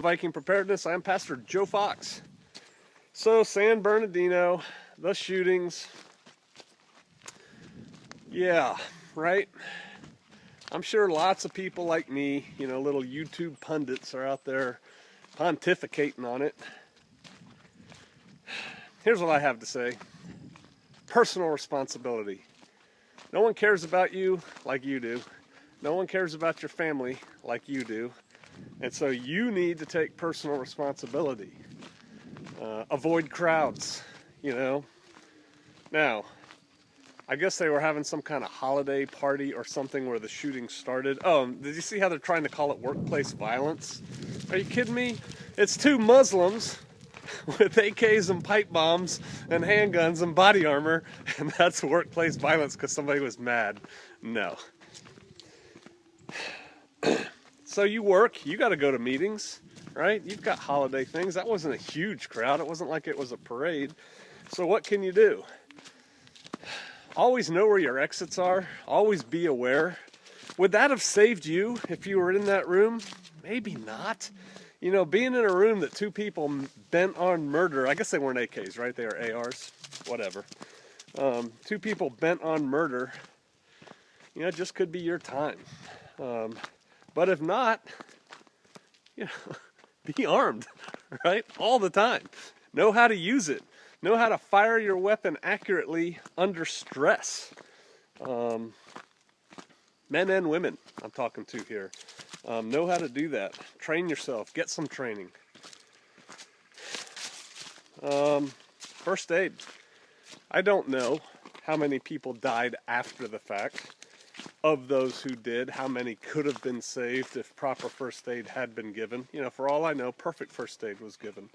Viking Preparedness. I'm Pastor Joe Fox. So, San Bernardino, the shootings. Yeah, right? I'm sure lots of people like me, little YouTube pundits are out there pontificating on it. Here's what I have to say. Personal responsibility. No one cares about you like you do. No one cares about your family like you do. And so you need to take personal responsibility. Avoid crowds, Now, I guess they were having some kind of holiday party or something where the shooting started. Oh, did you see how they're trying to call it workplace violence? Are you kidding me? It's two Muslims with AKs and pipe bombs and handguns and body armor, and that's workplace violence because somebody was mad. No. So you work, you got to go to meetings, right? You've got holiday things. That wasn't a huge crowd. It wasn't like it was a parade. So what can you do? Always know where your exits are. Always be aware. Would that have saved you if you were in that room? Maybe not. Being in a room that two people bent on murder, I guess they weren't AKs, right? They were ARs, whatever. Two people bent on murder, it just could be your time. But if not, be armed, right? All the time. Know how to use it. Know how to fire your weapon accurately under stress. Men and women I'm talking to here. Know how to do that. Train yourself. Get some training. First aid. I don't know how many people died after the fact. Of those who did, how many could have been saved if proper first aid had been given? For all I know, perfect first aid was given.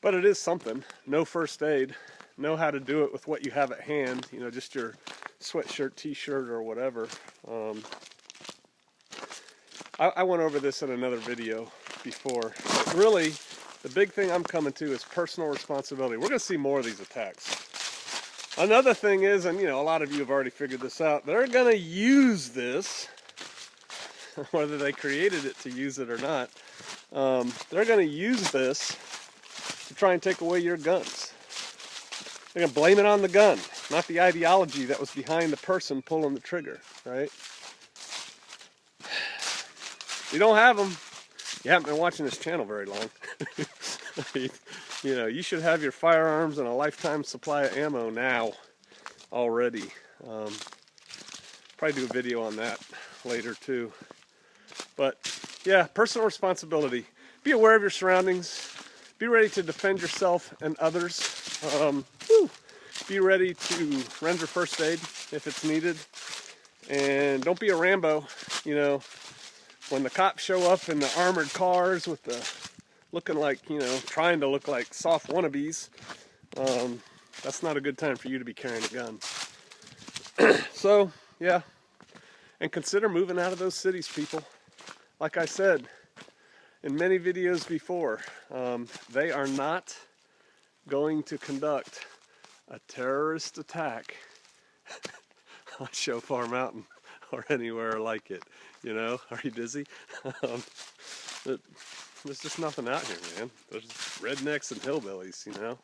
But it is something. No first aid. Know how to do it with what you have at hand. Just your sweatshirt, t-shirt, or whatever. I went over this in another video before. But really, the big thing I'm coming to is personal responsibility. We're going to see more of these attacks. Another thing is, and a lot of you have already figured this out, they're going to use this, whether they created it to use it or not, they're going to use this to try and take away your guns. They're going to blame it on the gun, not the ideology that was behind the person pulling the trigger, right? You don't have them. You haven't been watching this channel very long. You should have your firearms and a lifetime supply of ammo now already. Probably do a video on that later too. But yeah, personal responsibility. Be aware of your surroundings. Be ready to defend yourself and others. Be ready to render first aid if it's needed. And don't be a Rambo. When the cops show up in the armored cars with the looking like, trying to look like soft wannabes, that's not a good time for you to be carrying a gun. So, yeah. And consider moving out of those cities, people. Like I said in many videos before, they are not going to conduct a terrorist attack on Shofar Mountain or anywhere like it. Are you dizzy? There's just nothing out here, man. There's rednecks and hillbillies,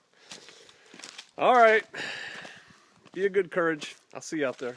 All right. Be a good courage. I'll see you out there.